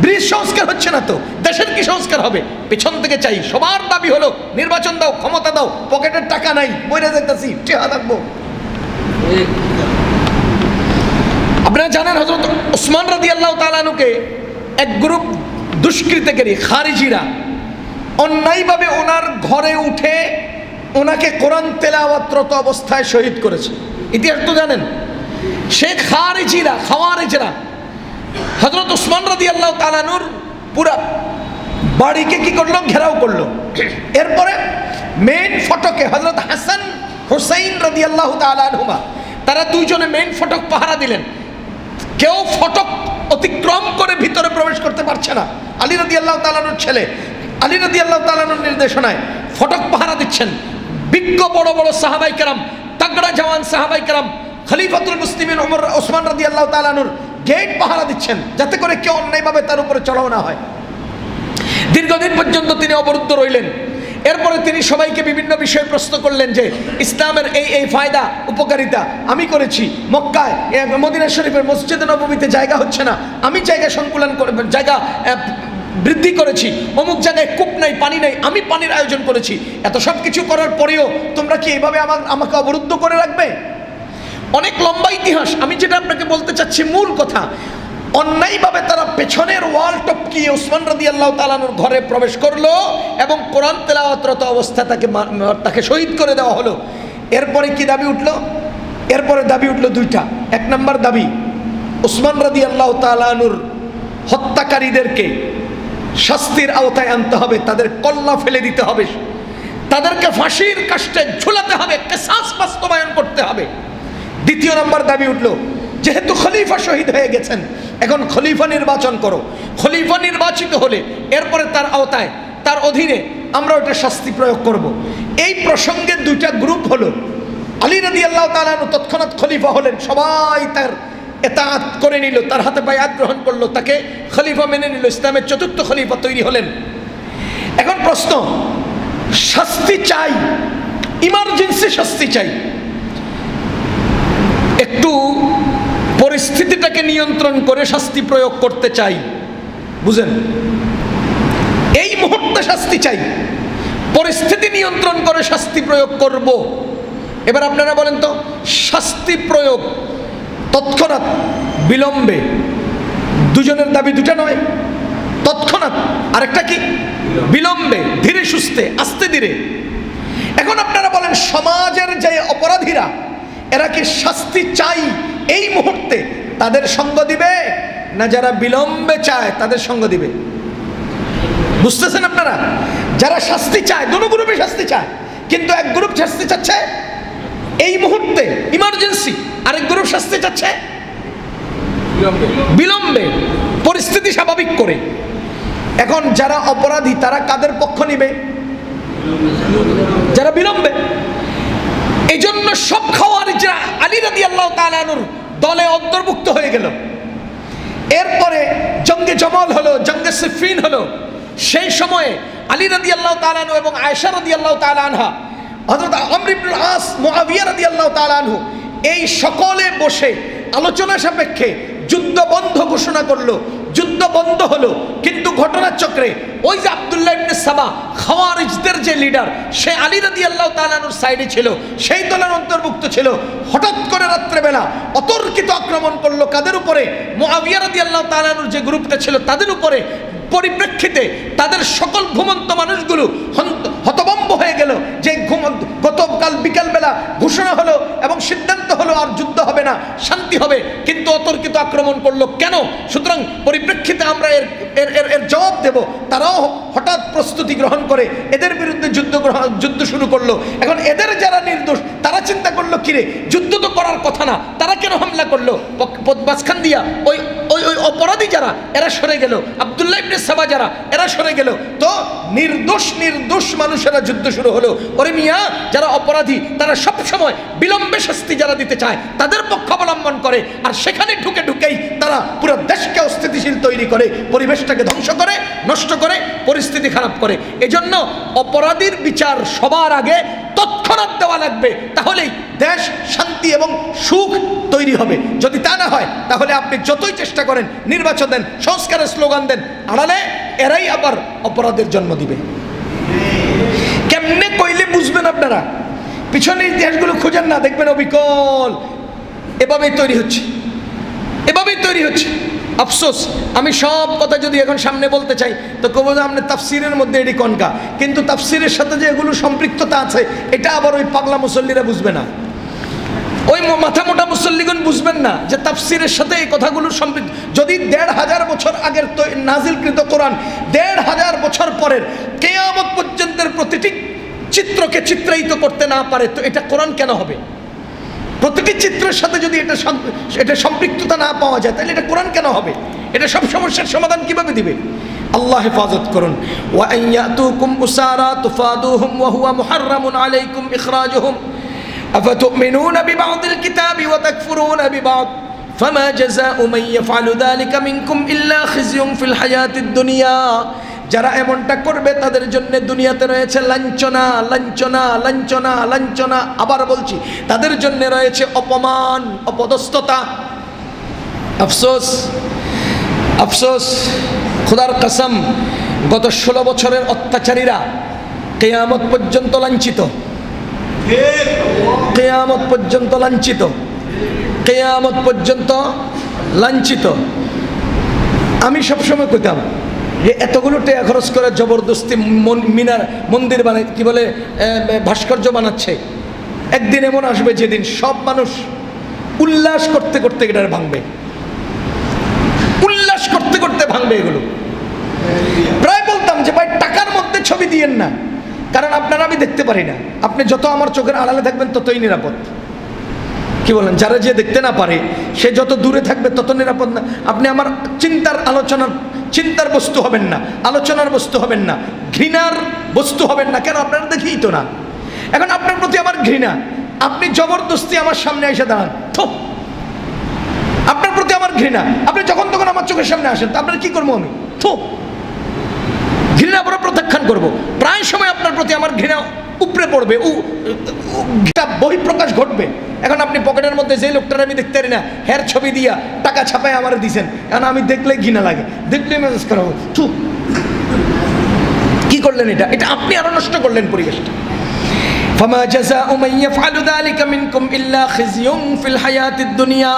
ব্রিজ সংস্কার হচ্ছে না তো, দেশের কি সংস্কার হবে? পেছন থেকে চাই। সবার দাবি হলো নির্বাচন দাও, ক্ষমতা দাও, পকেটের টাকা নাই, মরে যাইতেছি, টেহা থাকবো। আপনারা জানেন হযরত ওসমান রাদিয়াল্লাহু তাআলা আনহুকে এক গ্রুপ দুষ্কৃতকারী খারিজিরা অন্যায়ভাবে ওনার ঘরে উঠে ওনাকে কোরআন তেলাওয়াতরত অবস্থায় শহীদ করেছে। ইতিহাস তো জানেন। সে খাওয়ারিজিরা হযরত ওসমান রাদিয়াল্লাহু তাআলা আনহুর পুরা বাড়িকে কি করলো? ঘেরাও করলো। এরপরে মেইন ফটকে হযরত হাসান হুসাইন রাদিয়াল্লাহু তাআলা আনহুমা, তারা দুইজনে মেইন ফটক পাহারা দিলেন। কেউ ফটক অতিক্রম করে ভিতরে প্রবেশ করতে পারছে না। আলী রাদিয়াল্লাহু তাআলা আনহুর ছেলে আলী রাদিয়াল্লাহু তাআলা আনহুর নির্দেশনায় ফটক পাহারা দিচ্ছেন বিজ্ঞ বড় বড় সাহাবায়ে কেরাম, তাগড়া জওয়ান সাহাবায়ে কেরাম। খলিফাতুল মুসলিমিন ওমর ওসমান রাদিয়াল্লাহু তাআলা আনহুর গেট পাহারা দিচ্ছেন, যাতে করে কেউ অন্যায়ভাবে তার উপরে চড়াও না হয়। দীর্ঘদিন পর্যন্ত তিনি অবরুদ্ধ রইলেন। এরপরে তিনি সবাইকে বিভিন্ন বিষয়ে প্রশ্ন করলেন যে ইসলামের এই ফায়দা উপকারিতা আমি করেছি, মক্কায় মদিনা শরীফের মসজিদে নববীতে জায়গা হচ্ছে না, আমি জায়গা সংকুলন করে জায়গা বৃদ্ধি করেছি, অমুক জায়গায় কূপ নাই, পানি নাই, আমি পানির আয়োজন করেছি। এত সব কিছু করার পরেও তোমরা কি এইভাবে আমাকে অবরুদ্ধ করে রাখবে? অনেক লম্বা ইতিহাস। আমি যেটা আপনাকে বলতে চাচ্ছি মূল কথা, অন্যায়ভাবে তারা পেছনের ওয়াল টপকিয়ে ওসমান রাদিয়াল্লাহু তাআলা আনহুর ঘরে প্রবেশ করলো এবং কোরআন তেলাওয়াতরত অবস্থায় তাকে শহীদ করে দেওয়া হলো। এরপরে কি দাবি উঠলো? এরপরে দাবি উঠলো দুইটা। এক নম্বর দাবি, ওসমান রাদিয়াল্লাহু তাআলা আনহুর হত্যাকারীদেরকে শাস্তির আওতায় আনতে হবে, তাদের কল্লা ফেলে দিতে হবে, তাদেরকে ফাঁসির কাস্টে ঝুলাতে হবে, কিসাস বাস্তবায়ন করতে হবে। দ্বিতীয় নম্বর দাবি উঠলো, যেহেতু খলিফা শহীদ হয়ে গেছেন, এখন খলিফা নির্বাচন করো। খলিফা নির্বাচিত হলে এরপরে তার আওতায়, তার অধীনে আমরা ওটা শাস্তি প্রয়োগ করব। এই প্রসঙ্গে দুইটা গ্রুপ হলো। আলী রাদিয়াল্লাহু তাআলা আনহু তৎক্ষণাৎ খলিফা হলেন, সবাই তার এতাআত করে নিল, তার হাতে বায়াত গ্রহণ করলো, তাকে খলিফা মেনে নিল, ইসলামের চতুর্থ খলিফা তৈরি হলেন। এখন প্রশ্ন, শাস্তি চাই, ইমার্জেন্সি শাস্তি চাই, একটু পরিস্থিতিটাকে নিয়ন্ত্রণ করে শাস্তি প্রয়োগ করতে চাই, বুঝেন? এই মুহূর্তে শাস্তি চাই, পরিস্থিতি নিয়ন্ত্রণ করে শাস্তি প্রয়োগ করব। এবার আপনারা বলেন তো, শাস্তি প্রয়োগ তৎক্ষণাৎ, বিলম্বে, দুজনের দাবি দুটা নয়। তৎক্ষণাৎ, আরেকটা কি? বিলম্বে, ধীরে সুস্থে, আস্তে ধীরে। এখন আপনারা বলেন, সমাজের যে অপরাধীরা, এরা কি শাস্তি চাই এই মুহূর্তে, তাদের সঙ্গ দিবে, না যারা বিলম্বে চায় তাদের সঙ্গ দিবে? বুঝতেছেন আপনারা? যারা শাস্তি চায়, দুটো গ্রুপে শাস্তি চায়, কিন্তু এক গ্রুপ শাস্তি চাচ্ছে এই মুহূর্তে, ইমার্জেন্সি, আরেক গ্রুপ শাস্তি চাচ্ছে বিলম্বে, পরিস্থিতি স্বাভাবিক করে। এখন যারা অপরাধী তারা কাদের পক্ষ নিবে? যারা বিলম্বে। এই জন্য সব খাওয়ারিজরা আলী রাদিয়াল্লাহু তাআলা আনহুর দলে অন্তর্ভুক্ত হয়ে গেল। এরপরে জঙ্গে জমাল হলো, জঙ্গে সিফিন হলো। সেই সময়ে আলী রাদিয়াল্লাহু তাআলা আনহু এবং আয়েশা রাদিয়াল্লাহু তাআলা আনহা, হযরত আমর ইবনুল আস, মুআবিয়া রাদিয়াল্লাহু তাআলা আনহু, এই সকলে বসে আলোচনা সাপেক্ষে যুদ্ধ বন্ধ ঘোষণা করলো। যুদ্ধ বন্ধ হলো, কিন্তু ঘটনার চক্রে ওই যে আব্দুল্লাহ ইবনে সাবা, খাওয়ারিজদের যে লিডার, সে আলী রাদিয়াল্লাহু তাআলা আনহুর সাইডে ছিল, সেই দলের অন্তর্ভুক্ত ছিল। হঠাৎ করে রাত্রেবেলা অতর্কিত আক্রমণ করলো কাদের উপরে? মুআবিয়া রাদিয়াল্লাহু তাআলা আনহুর যে গ্রুপটা ছিল তাদের উপরে। পরিপ্রেক্ষিতে তাদের সকল ঘুমন্ত মানুষগুলো হতভম্ব হয়ে গেল যে গতকাল বিকালবেলা ঘোষণা হলো এবং সিদ্ধান্ত হলো আর যুদ্ধ হবে না, শান্তি হবে, কিন্তু অতর্কিত আক্রমণ করলো কেন? সুতরাং পরিপ্রেক্ষিতে আমরা এর জবাব দেব। তারাও হঠাৎ প্রস্তুতি গ্রহণ করে এদের বিরুদ্ধে যুদ্ধ শুরু করলো। এখন এদের যারা নির্দোষ তারা চিন্তা করলো, কিরে, যুদ্ধ তো করার কথা না, তারা কেন হামলা করলো? মাঝখান দিয়া ওই ওই ওই অপরাধী যারা, এরা সরে গেল, আব্দুল্লাহ ইবনে সাবা যারা, এরা সরে গেল। তো নির্দোষ মানুষেরা যুদ্ধ শুরু হলো। ওরে মিয়া, যারা অপরাধী তারা সব সময় বিলম্বে শাস্তি যারা দিতে চায় তাদের পক্ষ অবলম্বন করে, আর সেখানে ঢুকেই তারা পুরো দেশকে অস্থিতিশীল তৈরি করে, পরিবেশটাকে ধ্বংস করে, নষ্ট করে, পরিস্থিতি খারাপ করে। এজন্য অপরাধীর বিচার সবার আগে তৎক্ষণাৎ দেওয়া লাগবে, তাহলেই দেশ শান্তি এবং সুখ তৈরি হবে। যদি তা না হয় তাহলে আপনি যতই চেষ্টা করেন, নির্বাচন দেন, সংস্কারের স্লোগান দেন, আড়ালে এরাই আবার অপরাধের জন্ম দিবে। কেমনে কইলে বুঝবেন আপনারা? পিছনের ইতিহাসগুলো খুঁজেন না, দেখবেন অবিকল এভাবেই তৈরি হচ্ছে, এভাবেই তৈরি হচ্ছে। আফসোস, আমি সব কথা যদি এখন সামনে বলতে চাই তো কব যে আপনি তাফসিরের মধ্যে এটি কনকা, কিন্তু তাফসিরের সাথে যে এগুলো সম্পৃক্ততা আছে এটা আবার ওই পাগলা মুসল্লিরা বুঝবে না। ওই মাথা মোটা মুসল্লিগণ বুঝবেন না যে তাফসিরের সাথে এই কথাগুলো সম্পৃক্ত। যদি ১৫০০ বছর আগের তো নাজিলকৃত কোরআন ১৫০০ বছর পরের কিয়ামত পর্যন্তের প্রতিটি চিত্রকে চিত্রায়িত করতে না পারে, তো এটা কোরআন কেন হবে? প্রতিটি চিত্রের সাথে যদি এটা সম্পৃক্ততা না পাওয়া যায়, তাহলে এটা কোরআন কেন হবে? এটা সব সমস্যার সমাধান কিভাবে দিবে? আল্লাহ হেফাজত করুন। ওয়া আইয়াতুকুম উসারা তুফাদুহুম ওয়া হুয়া মুহাররামুন আলাইকুম ইখরাজুহুম আফাতুমিনুনা বিবা'দিল কিতাবি ওয়া তাকফুরুনা বিবা'দ ফামা জাযাউ মান ইয়াফআলু যালিকা মিনকুম ইল্লা খিজয়ুন ফিল হায়াতিদ দুনিয়া। যারা এমনটা করবে তাদের জন্য দুনিয়াতে রয়েছে লাঞ্ছনা, লাঞ্ছনা, লাঞ্ছনা, লাঞ্ছনা। আবার বলছি, তাদের জন্য রয়েছে অপমান, অপদস্থতা। আফসোস, আফসোস, খোদার কসম, গত 16 বছরের অত্যাচারীরা কিয়ামত পর্যন্ত লাঞ্ছিত, কিয়ামত পর্যন্ত লাঞ্ছিত, কিয়ামত পর্যন্ত লাঞ্ছিত। আমি সবসময় কইতাম যে এতগুলো টাকা খরচ করে জবরদস্তি মিনার মন্দির বানাই, কি বলে, ভাস্কর্য বানাচ্ছে। একদিন এমন আসবে যেদিন সব মানুষ উল্লাস করতে করতে এটা ভাঙবে, উল্লাস করতে করতে ভাঙবে এগুলো। প্রায় বলতাম যে ভাই টাকার মধ্যে ছবি দিয়েন না, কারণ আপনারা আমি দেখতে পারি না। আপনি যত আমার চোখের আড়ালে থাকবেন ততই নিরাপদ। কি বলেন? যারা যে দেখতে না পারে সে যত দূরে থাকবে তত নিরাপদ না। আপনি আমার চিন্তার বস্তু হবেন না, আলোচনার বস্তু হবেন না, ঘৃণার বস্তু হবেন না। কেন? আপনারা দেখেই তো না। এখন আপনার প্রতি আমার ঘৃণা, আপনি জবরদস্তি আমার সামনে এসে দাঁড়ান, থো। আপনার প্রতি আমার ঘৃণা, আপনি যখন তখন আমার চোখের সামনে আসেন, তো আপনার কি করবো আমি? থো। ঘৃণা বড় প্রত্যাখ্যান করবো। প্রায় সময় আপনার প্রতি আমার ঘৃণা উপরে পড়বে, বহিঃপ্রকাশ ঘটবে। এখন আপনি পকেটের মধ্যে যে লোকটার আমি দেখতে পারি না, হের ছবি দিয়া টাকা ছাপায় আমার দিছেন, এখন আমি দেখলেই ঘৃণা লাগে, দেখলেই মেসেজ করা হোক। কি করলেন এটা? এটা আপনি আরো নষ্ট করলেন পরিবেশটা। ফামা জাযাউ মান ইয়াফআলু যালিকা মিনকুম ইল্লা খিজয়ুন ফিল হায়াতিদ দুনিয়া।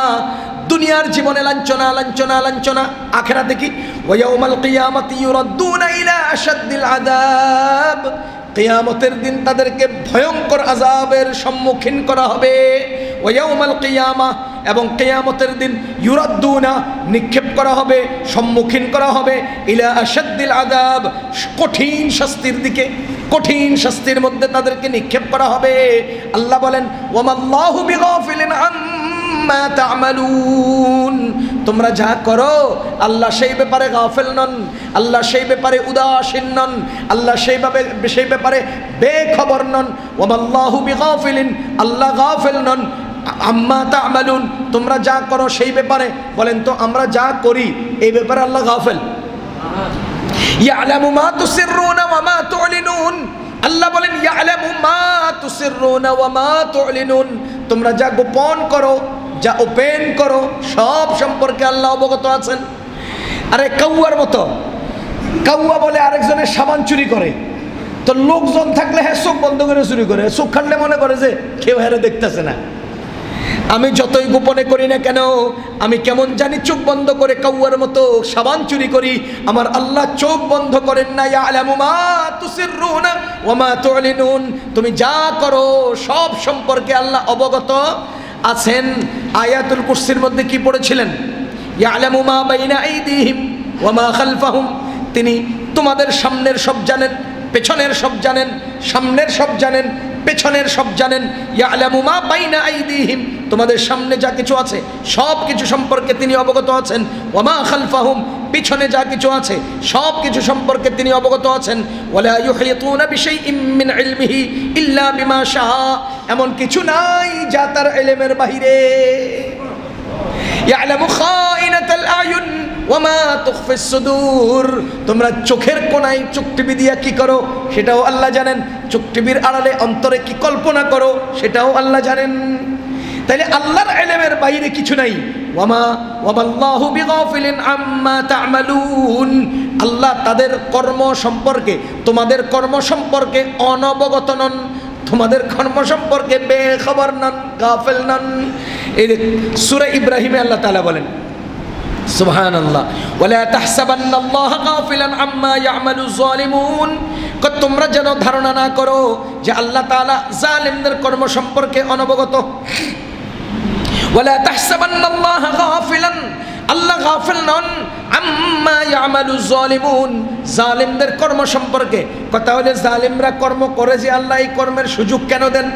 দুনিয়ার জীবনে লাঞ্ছনা, লাঞ্ছনা, লাঞ্ছনা। আখিরাতে কি? ওয়া ইয়াউমাল কিয়ামাতি ইউরাদ্দুনা ইলা আশাদ্দিল আযাব। কিয়ামতের দিন তাদেরকে ভয়ঙ্কর আযাবের সম্মুখীন করা হবে। ওয়া ইয়াউমাল কিয়ামা, এবং কিয়ামতের দিন ইউরাদ্দুনা, নিক্ষেপ করা হবে, সম্মুখীন করা হবে, ইলা আশাদ্দিল আযাব, কঠিন শাস্তির দিকে, কঠিন শাস্তির মধ্যে তাদেরকে নিক্ষেপ করা হবে। আল্লাহ বলেন, ওয়ামাল্লাহু বিগাফিলিন আম্মা তা'মালুন। তোমরা যা করো আল্লাহ সেই ব্যাপারে গাফিল নন, আল্লাহ সেই ব্যাপারে উদাসীন নন, আল্লাহ সেই ব্যাপারে বেখবর নন। ওয়ামাল্লাহু বিগাফিলিন, আল্লাহ গাফিল নন, আম্মা তা'মালুন, তোমরা যা করো সেই ব্যাপারে। বলেন তো আমরা যা করি এই ব্যাপারে আল্লাহ গাফিল? ইয়ালামু মা তুসিররুনা ওয়া মা তু'লিনুন। আল্লাহ বলেন ইয়ালামু মা তুসিররুনা ওয়া মা তু'লিনুন। তোমরা যা গোপন করো, যা ওপেন করো, সব সম্পর্কে আল্লাহ অবগত আছেন। আরে কাউয়ার মতো, কাউয়া বলে আরেকজনের সাবান চুরি করে, তো লোকজন থাকলে হ্যাঁ চোখ বন্ধ করে চুরি করে, চোখ খানলে মনে করে যে কেউ হ্যাঁ দেখতেছে না। আমি যতই গোপনে করি না কেন, আমি কেমন জানি চোখ বন্ধ করে কাউয়ার মতো সাবান চুরি করি, আমার আল্লাহ চোখ বন্ধ করেন না। ইয়ালামু মা তুসিররুনা ওয়া মা তু'লিনুন। তুমি যা করো সব সম্পর্কে আল্লাহ অবগত আছেন। আয়াতুল কুরসির মধ্যে কি পড়েছিলেন? ইয়ালামু মা বাইনা আইদিহিম ওয়া মা খালফাহুম। তিনি তোমাদের সামনের সব জানেন, পেছনের সব জানেন, সামনের সব জানেন, পেছনের সব জানেন। ইয়ালামু মা বাইনা আইদিহিম, তোমাদের সামনে যা কিছু আছে সব কিছু সম্পর্কে তিনি অবগত আছেন। ওয়া মা খালফাহুম, পিছনে যা কিছু আছে সব কিছু সম্পর্কে তিনি অবগত আছেন। ওয়ালা ইউহিতুনা বিশাইইম মিন ইলমিহি ইল্লা বিমা শাআ, এমন কিছু নাই যা তার ইলমের বাহিরে। ইয়ালামু খাইনাতাল আয়ুন ওয়া মা তুখফিস সুদূর। তোমরা চোখের কোণায় চোখ টিপি দিয়া কি করো সেটাও আল্লাহ জানেন, চোখ টিপির আড়ালে অন্তরে কি কল্পনা করো সেটাও আল্লাহ জানেন। তাইলে আল্লাহর ইলমের বাইরে কিছু নাই। ওয়ামাল্লাহু বিগাফিলিন আম্মা তা'মালুন। আল্লাহ তাদের কর্ম সম্পর্কে, তোমাদের কর্ম সম্পর্কে অনবগত নন, তোমাদের কর্ম সম্পর্কে বেখবর নন, গাফিল নন। এই সূরা ইব্রাহিমে আল্লাহ তাআলা বলেন, সুবহানাল্লাহ, ওয়ালা তাহসাবান্নাল্লাহা গাফিলান আম্মা ইয়ামালুয যালিমুন। তোমরা যেন ধারণা না করো যে আল্লাহ তাআলা জালিমদের কর্ম সম্পর্কে অনবগত। ওয়ালা তাহসাবান্নাল্লাহা গাফিলান, আল্লাহ গাফিল নন আম্মা ইয়ামালুজ জালিমুন, জালিমদের কর্ম সম্পর্কে। কথা হলে জালিমরা কর্ম করে যে আল্লাহ এই কর্মের সুযোগ কেন দেন?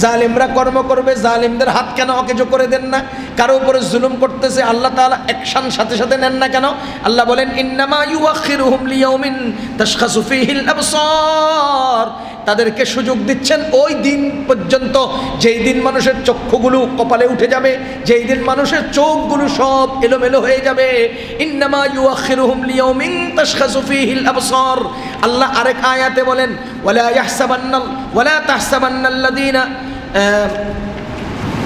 জালিমরা কর্ম করবে, জালিমদের হাত কেন অকেজো করে দেন না? কারো উপরে জুলুম করতেছে আল্লাহ তাআলা অ্যাকশন সাথে সাথে নেন না কেন? আল্লাহ বলেন ইন্নামা ইউআখিরুহুম লিয়াউমিন তাশখাসু ফীহিল আবসার, তাদেরকে সুযোগ দিচ্ছেন ওই দিন পর্যন্ত যেই দিন মানুষের চক্ষুগুলো কপালে উঠে যাবে, যেই দিন মানুষের চোখগুলো সব এলোমেলো হয়ে যাবে। ইন্নামা ইউআখিরুহুম লিয়াউমিন তাশখাসু ফীহিল আবসার। আল্লাহ আরেক আয়াতে বলেন ওয়ালা তাহসাবান্নাল্লাযীনা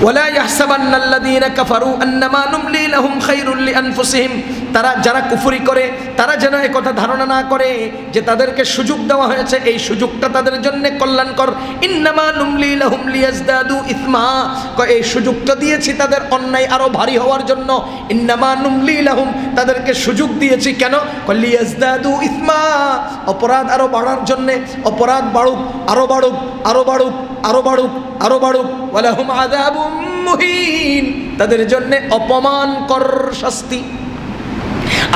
ওয়ালা ইয়াহসাবান্নাল্লাযীনা কাফারু আন্নামা নুমলি লাহুম খায়রুল লিআনফুসিহিম, তারা যারা কুফরি করে তারা যেন এই কথা ধারণা না করে যে তাদেরকে সুযোগ দেওয়া হয়েছে এই সুযোগটা তাদের জন্য কল্যাণকর। ইন্নামা নুমলি লাহুম লিয়াজদাদু ইসমা, এই সুযোগটা দিয়েছি তাদের অন্যায় আরো ভারী হওয়ার জন্য। ইন্নামা নুমলি লাহুম, তাদেরকে সুযোগ দিয়েছি কেন? লিয়াজদাদু ইসমা, অপরাধ আরো বাড়ার জন্য। অপরাধ বাড়ুক, আরো বাড়ুক, আরো বাড়ুক, আরো বাড়ুক, আরো বাড়ুক। ওয়ালাহুম আযাবুম মুহিন, তাদের জন্য অপমানকর শাস্তি।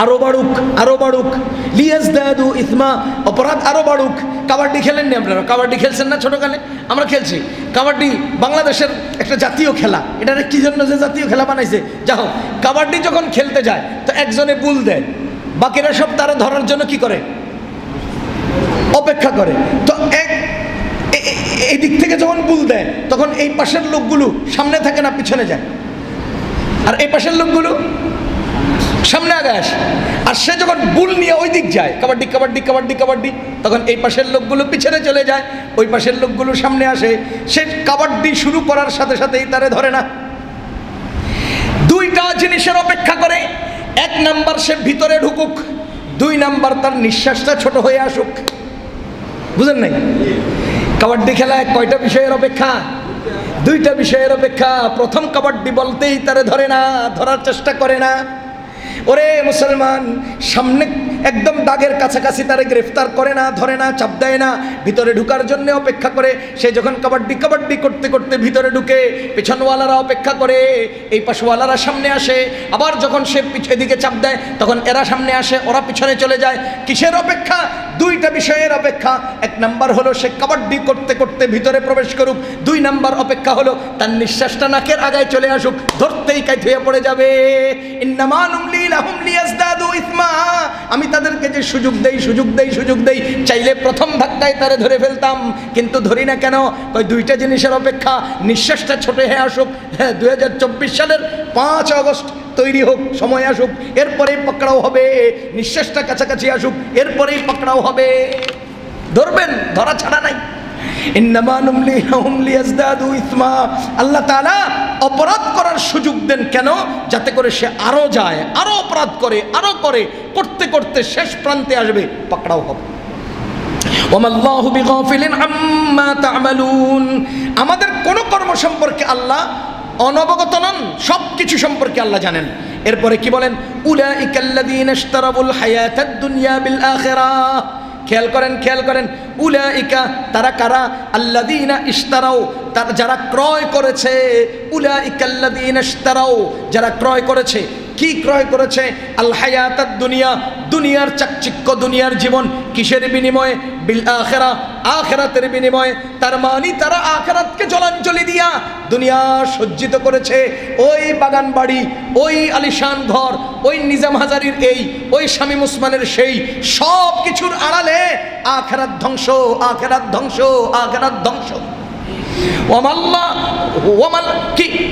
আরো বাড়ুক, আরো বাড়ুক, লিয়াজদাদু ইসমা, অপরাধ আরো বাড়ুক। কাবাডি খেলেন না আপনারা? কাবাডি খেলছেন না ছোটকালে? আমরা খেলছি কাবাডি, বাংলাদেশের একটা জাতীয় খেলা। এটা কি জন্য যে জাতীয় খেলা বানাইছে? যাও, কাবাডি যখন খেলতে যায় তো একজনে বুল দেয়, বাকিরা সব তারা ধরার জন্য কি করে? অপেক্ষা করে। তো এই দিক থেকে যখন বুল দেয় তখন এই পাশের লোকগুলো সামনে থাকে না পিছনে যায়, আর এই পাশের লোকগুলো সামনে আগে আসে। আর সে যখন বুল নিয়ে ওই দিক যায়, কাবাডি কাবাডি কাবাডি কাবাডি, তখন এই পাশের লোকগুলো পিছনে চলে যায়, ওই পাশের লোকগুলো সামনে আসে। সে কাবাডি শুরু করার সাথে সাথেই তারে ধরে না। দুইটা জিনিসের অপেক্ষা করে, এক নাম্বার সে ভিতরে ঢুকুক, দুই নাম্বার তার নিঃশ্বাসটা ছোট হয়ে আসুক। বুঝেন নাই? কাবাডি খেলায় কয়টা বিষয়ের অপেক্ষা? দুইটা বিষয়ের অপেক্ষা। প্রথম, কাবাডি বলতেই তারে ধরে না, ধরার চেষ্টা করে না। ওরে মুসলমান, সামনে একদম দাগের কাছাকাছি তারে গ্রেফতার করে না, ধরে না, চাপ দেয় না, ভিতরে ঢুকার জন্য অপেক্ষা করে। সে যখন কাবাডি কাবাডি করতে করতে ভিতরে ঢুকে, পেছনওয়ালারা অপেক্ষা করে, এই পাশওয়ালারা সামনে আসে। আবার যখন সে এদিকে চাপ দেয় তখন এরা সামনে আসে, ওরা পিছনে চলে যায়। কিসের অপেক্ষা? দুইটা বিষয়ের অপেক্ষা। এক নাম্বার হলো সে কাবাডি করতে করতে ভিতরে প্রবেশ করুক, দুই নাম্বার অপেক্ষা হলো তার নিঃশ্বাসটা নাকের আগায় চলে আসুক, ধরতেই কাইত হয়ে পড়ে যাবে। ইন্নামা নুমলি লাহুম লিয়াজদাদু ইসমা, আমি তাদেরকে যে সুযোগ দেই, সুযোগ দেই, সুযোগ দেই, চাইলে প্রথম ধাক্কায় তারে ধরে ফেলতাম, কিন্তু ধরি না কেন? ওই দুইটা জিনিসের অপেক্ষা। নিঃশ্বাসটা ছোট হয়ে আসুক, হ্যাঁ 2024 সালের 5 আগস্ট তৈরি হোক, সময় আসুক, এরপরেই পাকড়াও হবে। নিঃশ্বাসটা কাছাকাছি আসুক, এরপরেই পাকড়াও হবে। ধরবেন, ধরা ছাড়া নাই। ইন্নামা নুমলি লাহুম লিয়াজদাদু ইসমা, আল্লাহ তাআলা অপরাধ করার সুযোগ দেন কেন? যাতে করে সে আরো যায়, আরো অপরাধ করে, আরো করে, করতে করতে শেষ প্রান্তে আসবে, পাকড়াও হবে। ওয়ামাল্লাহু বিগাফিলিন আম্মা তা'মালুন, আমাদের কোন কর্ম সম্পর্কে আল্লাহ অনবগত নন, সব কিছু সম্পর্কে আল্লাহ জানেন। এরপরে কি বলেন? উলাইকাল্লাযীনা ইশতারাবুল হায়াতাদ দুনিয়া বিল আখিরাহ। খেয়াল করেন, খেয়াল করেন, উলাইকা তারা কারা? আল্লাযীনা ইশতারাও, তারা যারা ক্রয় করেছে। উলাইকাল্লাযীনা ইশতারাও, যারা ক্রয় করেছে। কি ক্রয় করেছে? আল হায়াতাদ দুনিয়া, দুনিয়ার চাকচিক্য, দুনিয়ার জীবন। কিসের বিনিময়ে? বিল আখিরাহ, আখিরাতের বিনিময়ে। তার মানে তারা আখিরাতকে জলাঞ্জলি দিয়া দুনিয়া সজ্জিত করেছে। ওই বাগান বাড়ি, ওই আলিশান ঘর, ওই নিজাম হাজারির এই, ওই শামীম ওসমানের সেই, সব কিছুর আড়ালে আখিরাত ধ্বংস, আখিরাত ধ্বংস, আখিরাত ধ্বংস।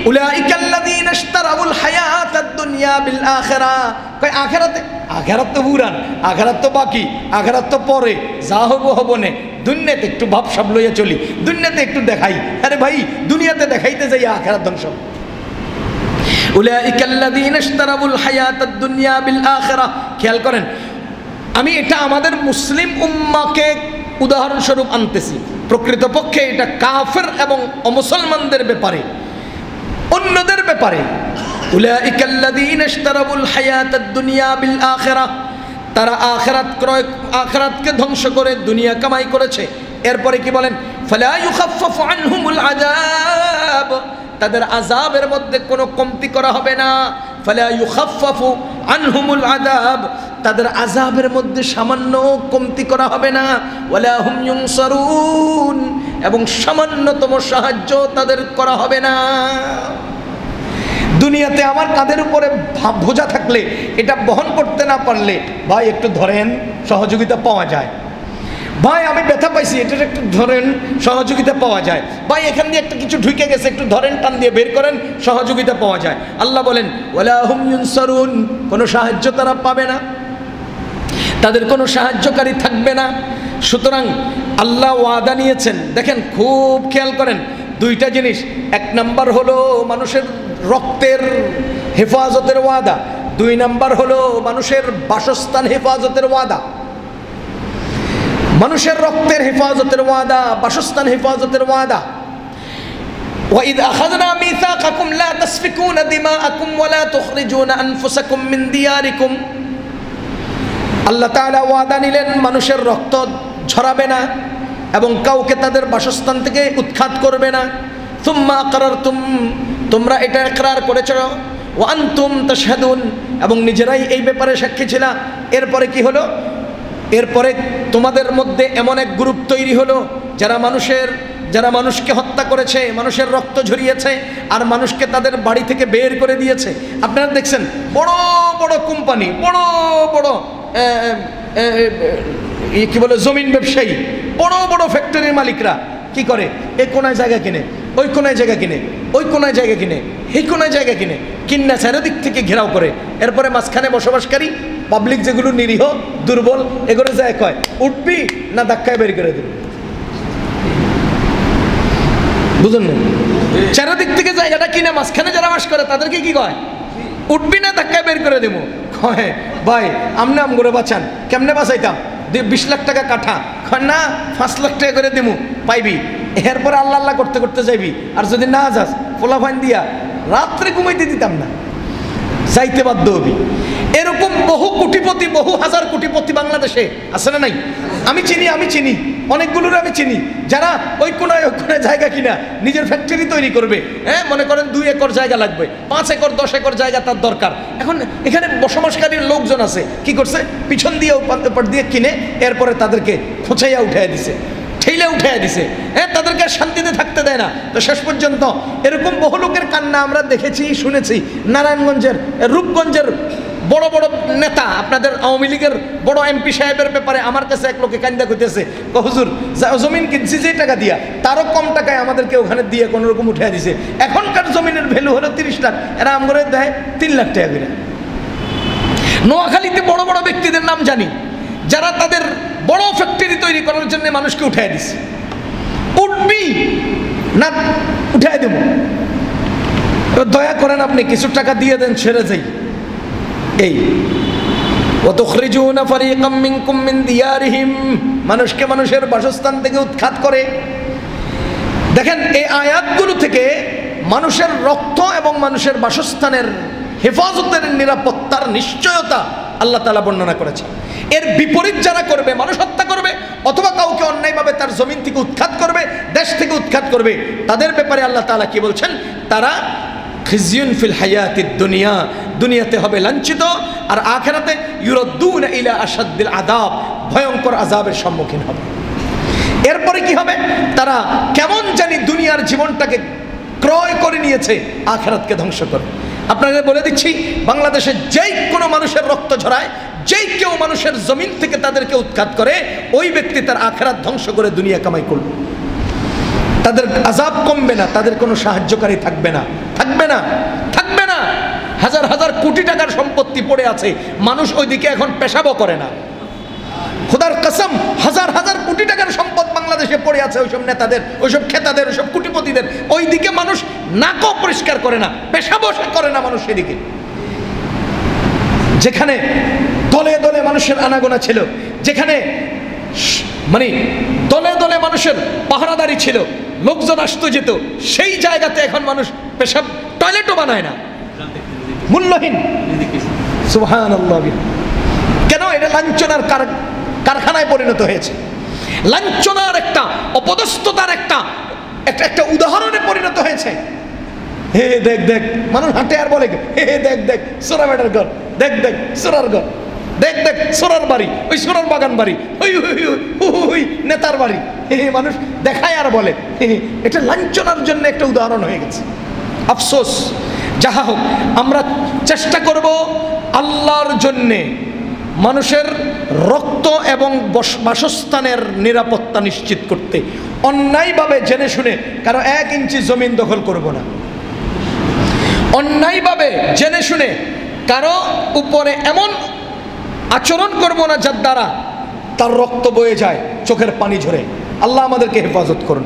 উলাইকাল্লাযীনা ইশতারাউল হায়াতাদ দুনিয়া বিল আখিরাহ। কই আখিরাতে? আখিরাত তো পুরান, আখিরাত তো বাকি, আখিরাত তো পরে, যা হবো হবনে। দুনিয়াতে একটু ভাবসাব লইয়া চলি, দুনিয়াতে একটু দেখাই। আরে ভাই, দুনিয়াতে দেখাইতে যাই আখিরাত ধ্বংস। উলাইকাল্লাযীনা ইশতারাউল হায়াতাদ দুনিয়া বিল আখিরাহ। খেয়াল করেন, আমি এটা আমাদের মুসলিম উম্মাহকে উদাহরণস্বরূপ আনতেছি। প্রকৃতপক্ষে এটা কাফের এবং অমুসলমানদের ব্যাপারে, অন্যদের ব্যাপারে। উলাইকাল্লাযীনা ইশতারাবুল হায়াতাদ দুনিয়া বিল আখিরাহ, তারা আখিরাত ক্রয়, আখিরাতকে ধ্বংস করে দুনিয়া কামাই করেছে। এরপরে কি বলেন? ফালা ইউখাফফাফু আনহুমুল আযাব, তাদের আযাবের মধ্যে কোনো কমতি করা হবে না। ফালা ইউখাফফাফু আনহুমুল আযাব, তাদের আযাবের মধ্যে সামান্য কমতি করা হবে না। ওয়ালা হুম ইউনসারুন, এবং সামান্যতম সাহায্য তাদের করা হবে না। দুনিয়াতে আমার কাঁধের উপরে বোঝা থাকলে, এটা বহন করতে না পারলে, ভাই একটু ধরেন, সহযোগিতা পাওয়া যায়। ভাই আমি ব্যথা পাইছি, এটা একটু ধরেন, সহযোগিতা পাওয়া যায়। ভাই এখান দিয়ে একটা কিছু ঢুকে গেছে, একটু ধরেন, টান দিয়ে বের করেন, সহযোগিতা পাওয়া যায়। আল্লাহ বলেন ওয়ালা হুম ইউনসারুন, কোনো সাহায্য তারা পাবে না, তাদের কোনো সাহায্যকারী থাকবে না। সুতরাং আল্লাহ ওয়াদা নিয়েছেন, দেখেন খুব খেয়াল করেন, দুইটা জিনিস। এক নাম্বার হলো মানুষের রক্তের হেফাজতের ওয়াদা, দুই নাম্বার হলো মানুষের বাসস্থান হেফাজতের ওয়াদা। মানুষের রক্তের হেফাজতের ওয়াদা, বাসস্থান হেফাজতের ওয়াদা। وَإِذْ أَخَذْنَا مِيثَاقَكُمْ لَا تَسْفِكُونَ دِمَاءَكُمْ وَلَا تُخْرِجُونَ أَنفُسَكُمْ مِنْ دِيَارِكُمْ। আল্লাহ তাআলা ওয়াদা নিলেন মানুষের রক্ত ঝরাবে না এবং কাউকে তাদের বাসস্থান থেকে উৎখাত করবে না। সুম্মা আকারারতুম, তোমরা এটা ইকরার করেছ। ওয়া আনতুম তাশহাদুন, এবং নিজেরাই এই ব্যাপারে সাক্ষী ছিলা। এরপরে কি হলো? এরপরে তোমাদের মধ্যে এমন এক গ্রুপ তৈরি হলো যারা মানুষকে হত্যা করেছে, মানুষের রক্ত ঝরিয়েছে, আর মানুষকে তাদের বাড়ি থেকে বের করে দিয়েছে। আপনারা দেখছেন বড় বড় কোম্পানি, বড় বড় কি বলে জমিন ব্যবসায়ী, বড় বড় ফ্যাক্টরির মালিকরা কি করে? এই কোনায় জায়গা কিনে, ওই কোনায় জায়গা কিনে, ওই কোনায় জায়গা কিনে, এই কোনায় জায়গা কিনে, কিন্না চারিদিক থেকে ঘেরাও করে। এরপরে মাঝখানে বসবাসকারী পাবলিক যেগুলো নিরীহ দুর্বল, এগুলো যায় কয় উঠবি না ধাক্কায় বের করে দেবে। বুঝুন না? চারিদিক থেকে জায়গাটা কিনে মাঝখানে যারা বাস করে তাদেরকে কি কয়? উঠবি না ধাক্কায় বের করে দেবো। কয় ভাই আমনে আম করে বাঁচান। কেমনে বাঁচাইতাম? 20 লাখ টাকা কাঠা। কয় না 5 লাখ টাকা করে দেবো, পাইবি। এরপরে আল্লাহ আল্লাহ করতে করতে যাইবি, আর যদি না যাস পোলা ফাইন দিয়া রাত্রে ঘুমাইতে দিতাম না, যাইতে বাধ্য হবি। এরকম বহু কোটিপতি, বহু হাজার কোটিপতি বাংলাদেশে আছে না নাই? আমি চিনি অনেকগুলোর আমি চিনি, যারা ওই কোনায় জায়গা কিনা নিজের ফ্যাক্টরি তৈরি করবে। হ্যাঁ, মনে করেন 2 একর জায়গা লাগবে, 5 একর 10 একর জায়গা তার দরকার। এখন এখানে বসবাসকারীর লোকজন আছে, কি করছে? পিছন দিয়ে উপর দিয়ে কিনে এরপরে তাদেরকে খোঁচাইয়া উঠাইয়া দিছে, ঠেলে উঠাইয়া দিছে। হ্যাঁ, তাদেরকে শান্তিতে থাকতে দেয় না। তো শেষ পর্যন্ত এরকম বহু লোকের কান্না আমরা দেখেছি, শুনেছি। নারায়ণগঞ্জের, রূপগঞ্জের বড় বড় নেতা, আপনাদের আওয়ামী লীগের বড় এমপি সাহেবের ব্যাপারে আমার কাছে এক লোকে কান্দা কইতেছে, হুজুর জমিন কিনছি যে টাকা দিয়া, তারও কম টাকায় আমাদেরকে ওখানে দিয়ে কোনো রকম উঠাইয়া দিছে। এখনকার জমিনের ভ্যালু হলো 30 লাখ, এরা আমরে দেয় 3 লাখ টাকা করে। নোয়াখালীতে বড় বড় ব্যক্তিদের নাম জানি, যারা তাদের বড় ফ্যাক্টরি তৈরি করার জন্য মানুষকে উঠাই দিছে। উঠবি না উঠাই দেব, দয়া করেন আপনি কিছু টাকা দিয়ে দেন, ছেড়ে যাই। এই ওয়াতুখরিজুনা ফারিকাম মিনকুম মিন দিয়ারিহিম, মানুষকে মানুষের বাসস্থান থেকে উৎখাত করে। দেখেন এই আয়াতগুলো থেকে মানুষের রক্ত এবং মানুষের বাসস্থানের হেফাজতের নিরাপত্তার নিশ্চয়তা আল্লাহ তাআলা বর্ণনা করেছে। এর বিপরীত যারা করবে, মানুষ হত্যা করবে অথবা কাউকে অন্যায়ভাবে তার জমিন থেকে উৎখাত করবে, দেশ থেকে উৎখাত করবে, তাদের ব্যাপারে আল্লাহ তাআলা কি বলছেন? তারা খিজিয়ুন ফিল হায়াতিদ দুনিয়া, দুনিয়াতে হবে লাঞ্ছিত, আর আখিরাতে ইউরাদ্দুনা ইলা আশাদ্দিল আযাব, ভয়ঙ্কর আযাবের সম্মুখীন হবে। এরপরে কি হবে? তারা কেমন জানি দুনিয়ার জীবনটাকে ক্রয় করে নিয়েছে, আখিরাতকে ধ্বংস করে। আপনাদের বলে দিচ্ছি, বাংলাদেশে যেই কোনো মানুষের রক্ত ঝরায়, যেই কেউ মানুষের জমিন থেকে তাদেরকে উৎখাত করে, ওই ব্যক্তি তার আখিরাত ধ্বংস করে দুনিয়া কামাই করবে। তাদের আযাব কমবে না, তাদের কোনো সাহায্যকারী থাকবে না, থাকবে না, থাকবে না। হাজার হাজার কোটি টাকার সম্পত্তি পড়ে আছে, মানুষ ওইদিকে এখন পেশাবও করে না। খোদার কসম, হাজার হাজার কোটি টাকার সম্পদ বাংলাদেশে পড়ে আছে ওইসব নেতাদের, ওইসব খেতাদের, ওইসব কোটিপতিদের। ওইদিকে মানুষ নাকও পরিষ্কার করে না, পেশাবও করে না মানুষ সেদিকে। যেখানে দলে দলে মানুষের আনাগোনা ছিল, যেখানে মানে দলে দলে মানুষের পাহারাদারি ছিল, লোকজন আসতো যেত, সেই জায়গাতে এখন মানুষ পেশাব টয়লেটও বানায় না, মূল্যহীন। সুবহানাল্লাহ। কেন? এটা লাঞ্ছনার কারখানায় পরিণত হয়েছে, লাঞ্ছনার একটা, অপদস্থতার একটা উদাহরণে পরিণত হয়েছে। হে দেখ দেখ, মানুষ হাঁটে আর বলে হে দেখ দেখ সোরা বেটার ঘর, দেখ দেখ সোরার ঘর, দেখ দেখ সোরার বাড়ি, ওই সোরার বাগান বাড়ি, ওই ওই নেতার বাড়ি। মানুষ দেখায় আর বলে। এটা লাঞ্ছনার জন্য একটা উদাহরণ হয়ে গেছে। আফসোস, যাহা হোক, আমরা চেষ্টা করব আল্লাহর জন্যে মানুষের রক্ত এবং বাসস্থানের নিরাপত্তা নিশ্চিত করতে। অন্যায়ভাবে জেনে শুনে কারো 1 ইঞ্চি জমিন দখল করব না, অন্যায়ভাবে জেনে শুনে কারো উপরে এমন আচরণ করব না যার দ্বারা তার রক্ত বয়ে যায়, চোখের পানি ঝরে। আল্লাহ আমাদেরকে হেফাজত করুন।